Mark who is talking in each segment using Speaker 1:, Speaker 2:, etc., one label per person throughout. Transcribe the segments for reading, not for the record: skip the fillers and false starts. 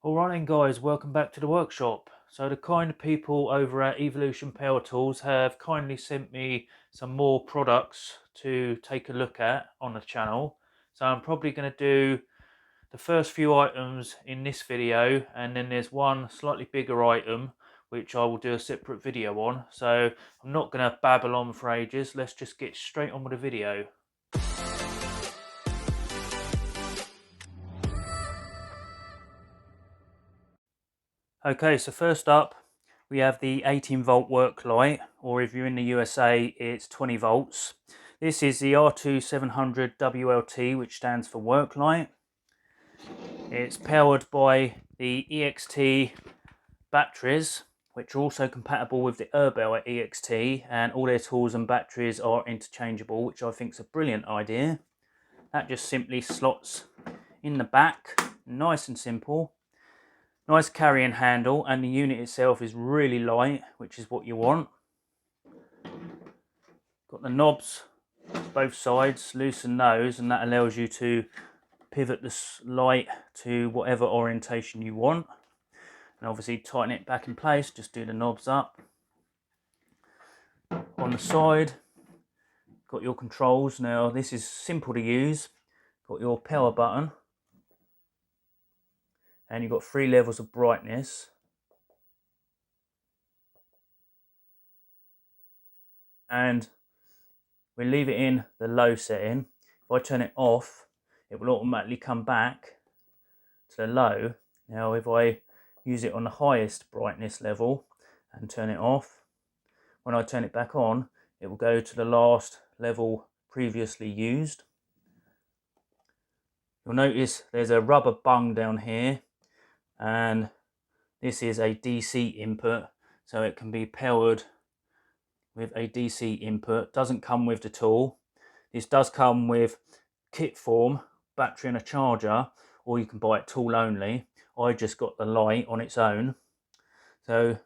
Speaker 1: Alright then guys, welcome back to the workshop. So the kind of people over at Evolution Power Tools have kindly sent me some more products to take a look at on the channel. So I'm probably going to do the first few items in this video, and then there's one slightly bigger item which I will do a separate video on. So I'm not going to babble on for ages, let's just get straight on with the video. Okay, so first up we have the 18 volt work light, or if you're in the USA it's 20 volts. This is the R2 700 WLT, which stands for work light. It's powered by the EXT batteries, which are also compatible with the Erbel at EXT, and all their tools and batteries are interchangeable, which I think is a brilliant idea. That just simply slots in the back, nice and simple. Nice carrying handle, and the unit itself is really light, which is what you want. Got the knobs both sides, loosen those, and that allows you to pivot this light to whatever orientation you want. And obviously tighten it back in place, just do the knobs up. On the side, got your controls. Now this is simple to use. Got your power button, and you've got 3 levels of brightness. And we leave it in the low setting. If I turn it off, it will automatically come back to the low. Now if I use it on the highest brightness level and turn it off, when I turn it back on, it will go to the last level previously used. You'll notice there's a rubber bung down here, and this is a DC input, so it can be powered with a DC input. Doesn't come with the tool. This does come with kit form, battery and a charger, or you can buy it tool only. I just got the light on its own. So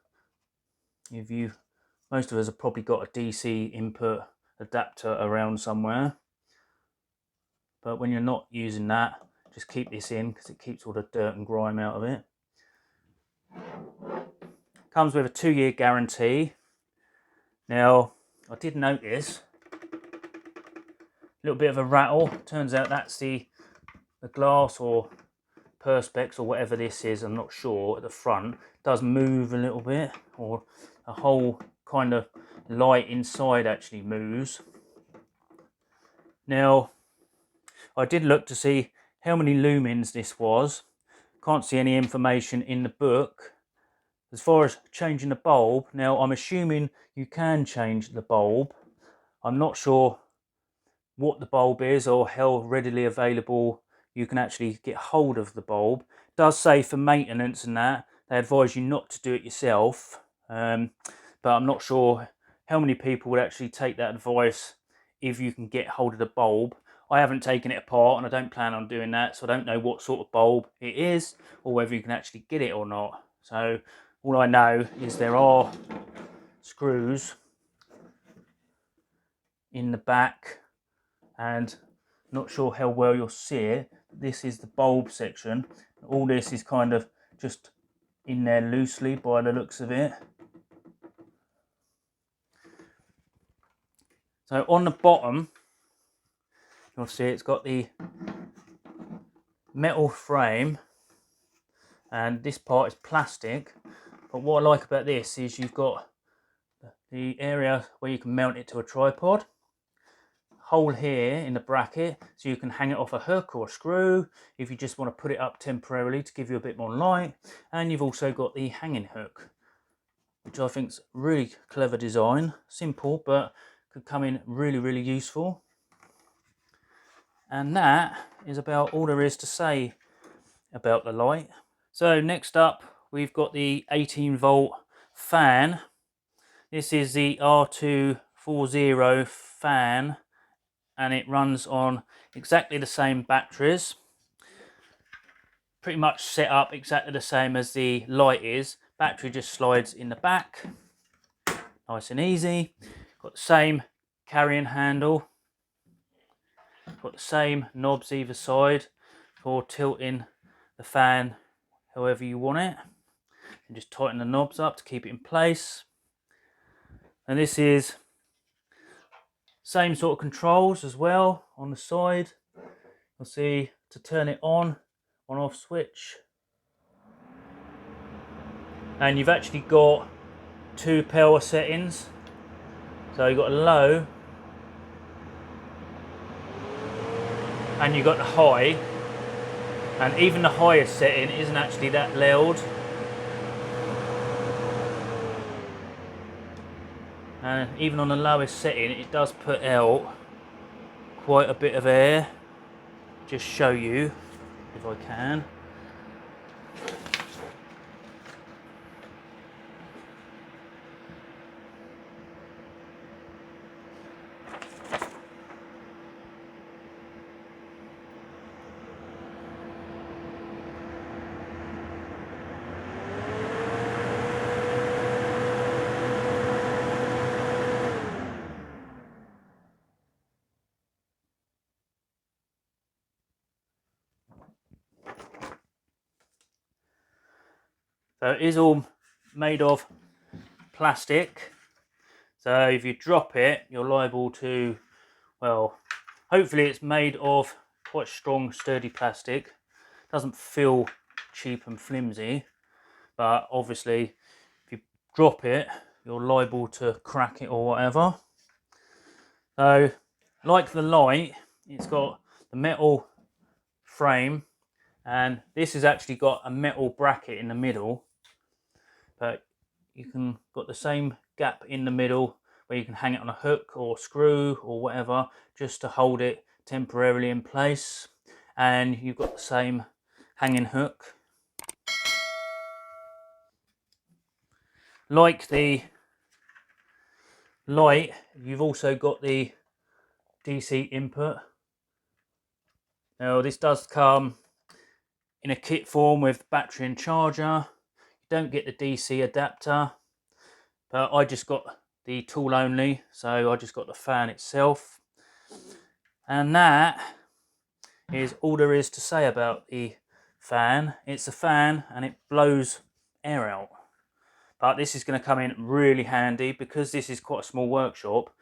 Speaker 1: most of us have probably got a DC input adapter around somewhere, but when you're not using that, just keep this in because it keeps all the dirt and grime out of it. Comes with a 2-year guarantee. Now I did notice a little bit of a rattle. Turns out that's the glass or perspex or whatever this is, I'm not sure, at the front does move a little bit, or a whole kind of light inside actually moves. Now I did look to see how many lumens this was. Can't see any information in the book as far as changing the bulb. Now I'm assuming you can change the bulb. I'm not sure what the bulb is or how readily available you can actually get hold of the bulb. It does say for maintenance and that, they advise you not to do it yourself, but I'm not sure how many people would actually take that advice if you can get hold of the bulb. I haven't taken it apart and I don't plan on doing that, so I don't know what sort of bulb it is or whether you can actually get it or not. So all I know is there are screws in the back, and not sure how well you'll see it. This is the bulb section. All this is kind of just in there loosely by the looks of it. So on the bottom, you'll see it's got the metal frame, and this part is plastic. But what I like about this is you've got the area where you can mount it to a tripod. Hole here in the bracket so you can hang it off a hook or a screw if you just want to put it up temporarily to give you a bit more light. And you've also got the hanging hook, which I think is really clever design. Simple, but could come in really useful. And that is about all there is to say about the light. So next up we've got the 18 volt fan. This is the R240 fan, and it runs on exactly the same batteries. Pretty much set up exactly the same as the light is. Battery just slides in the back, nice and easy. Got the same carrying handle. Got the same knobs either side for tilting the fan however you want it, and just tighten the knobs up to keep it in place. And this is same sort of controls as well on the side. You'll see to turn it on off switch, and you've actually got two power settings. So you've got a low and you've got the high, and even the highest setting isn't actually that loud. And even on the lowest setting it does put out quite a bit of air. Just show you if I can. So it is all made of plastic, so if you drop it you're liable to, well, hopefully it's made of quite strong sturdy plastic. Doesn't feel cheap and flimsy, but obviously if you drop it you're liable to crack it or whatever. So like the light, it's got the metal frame, and this has actually got a metal bracket in the middle, but you can got the same gap in the middle where you can hang it on a hook or screw or whatever just to hold it temporarily in place. And you've got the same hanging hook. Like the light, you've also got the DC input. Now this does come in a kit form with battery and charger. You don't get the DC adapter, but I just got the tool only, so I just got the fan itself. And that is all there is to say about the fan. It's a fan and it blows air out. But this is going to come in really handy because this is quite a small workshop.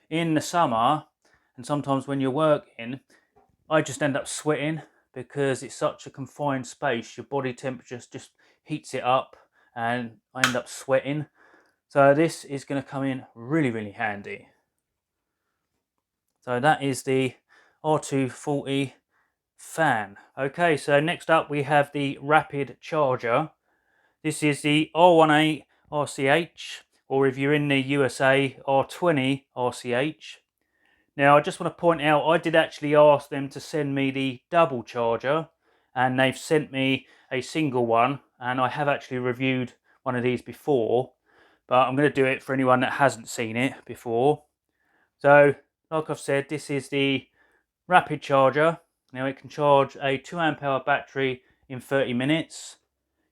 Speaker 1: In the summer, and sometimes when you're working, I just end up sweating because it's such a confined space. Your body temperature just heats it up and I end up sweating. So this is going to come in really, really handy. So that is the R240 fan. Okay, so next up we have the rapid charger. This is the R18 RCH, or if you're in the USA, R20 RCH. Now I just want to point out, I did actually ask them to send me the double charger, and they've sent me a single one, and I have actually reviewed one of these before, but I'm going to do it for anyone that hasn't seen it before. So like I've said, this is the rapid charger. Now it can charge a 2 amp hour battery in 30 minutes.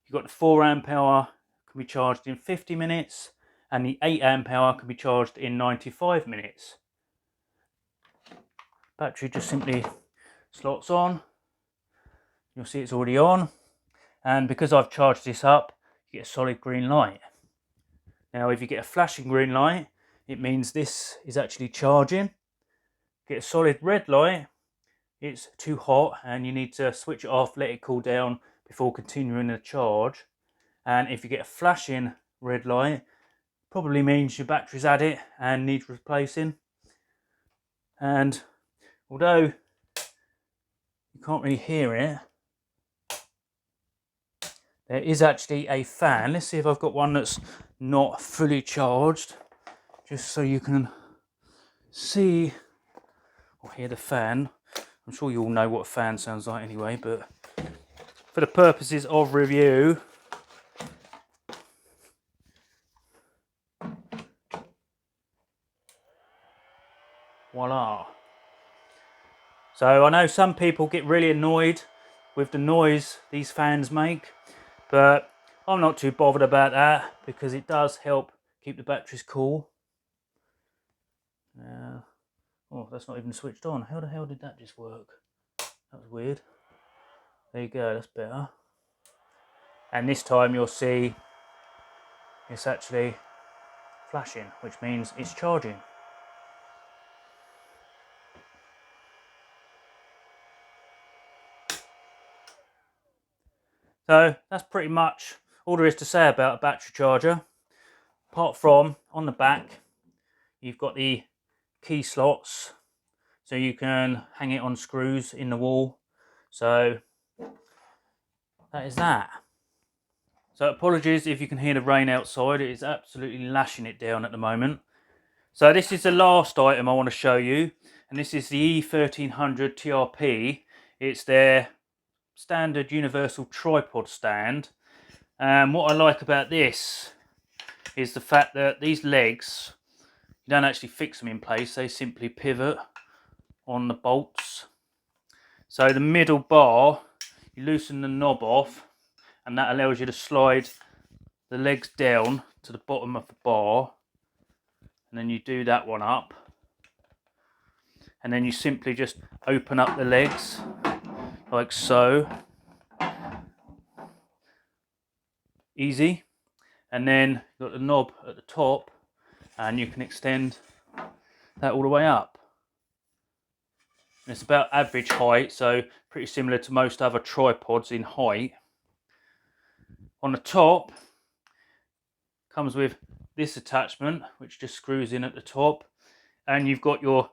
Speaker 1: You've got the 4 amp hour can be charged in 50 minutes, and the 8 amp hour can be charged in 95 minutes. Battery just simply slots on. You'll see it's already on, and because I've charged this up, you get a solid green light. Now if you get a flashing green light, it means this is actually charging. Get a solid red light, it's too hot and you need to switch it off, let it cool down before continuing the charge. And if you get a flashing red light, probably means your battery's had it and needs replacing. And although you can't really hear it, there is actually a fan. Let's see if I've got one that's not fully charged, just so you can see or hear the fan. I'm sure you all know what a fan sounds like anyway, but for the purposes of review, voila. So I know some people get really annoyed with the noise these fans make, but I'm not too bothered about that because it does help keep the batteries cool. Oh, that's not even switched on. How the hell did that just work? That was weird. There you go, that's better. And this time you'll see it's actually flashing, which means it's charging. So that's pretty much all there is to say about a battery charger. Apart from, on the back, you've got the key slots, so you can hang it on screws in the wall. So that is that. So apologies if you can hear the rain outside. It is absolutely lashing it down at the moment. So this is the last item I want to show you, and this is the E1300 TRP. It's their standard universal tripod stand. And what I like about this is the fact that these legs, you don't actually fix them in place, they simply pivot on the bolts. So the middle bar, you loosen the knob off, and that allows you to slide the legs down to the bottom of the bar, and then you do that one up, and then you simply just open up the legs like so. Easy. And then you've got the knob at the top, and you can extend that all the way up. And it's about average height, so pretty similar to most other tripods in height. On the top comes with this attachment, which just screws in at the top, and you've got your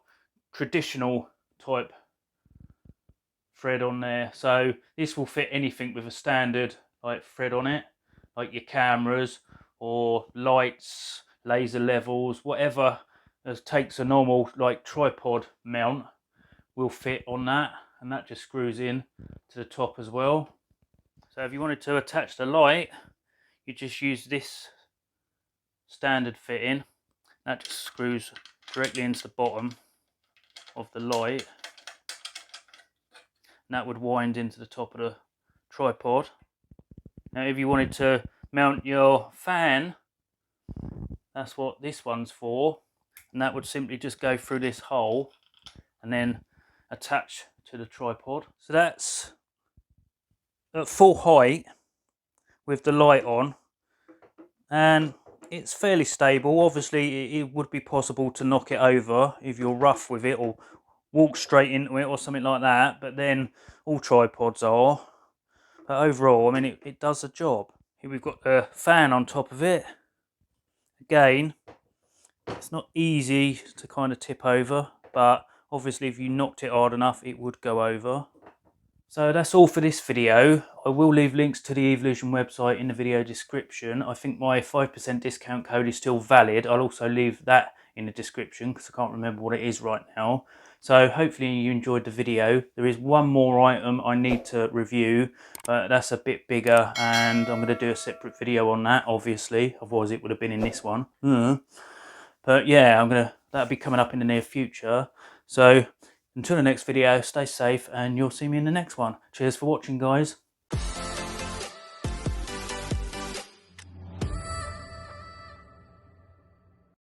Speaker 1: traditional type thread on there. So this will fit anything with a standard like thread on it, like your cameras or lights, laser levels, whatever takes a normal like tripod mount will fit on that, and that just screws in to the top as well. So if you wanted to attach the light, you just use this standard fitting. That just screws directly into the bottom of the light, and that would wind into the top of the tripod. Now if you wanted to mount your fan, that's what this one's for, and that would simply just go through this hole and then attach to the tripod. So that's at full height with the light on, and it's fairly stable. Obviously it would be possible to knock it over if you're rough with it or walk straight into it or something like that, but then all tripods are. But overall, I mean, it does the job. Here we've got the fan on top of it. Again, it's not easy to kind of tip over, but obviously if you knocked it hard enough, it would go over. So that's all for this video. I will leave links to the Evolution website in the video description. I think my 5% discount code is still valid. I'll also leave that in the description because I can't remember what it is right now. So hopefully you enjoyed the video. There is one more item I need to review, but that's a bit bigger, and I'm going to do a separate video on that, obviously. Otherwise it would have been in this one. But yeah, that'll be coming up in the near future. So until the next video, stay safe, and you'll see me in the next one. Cheers for watching, guys.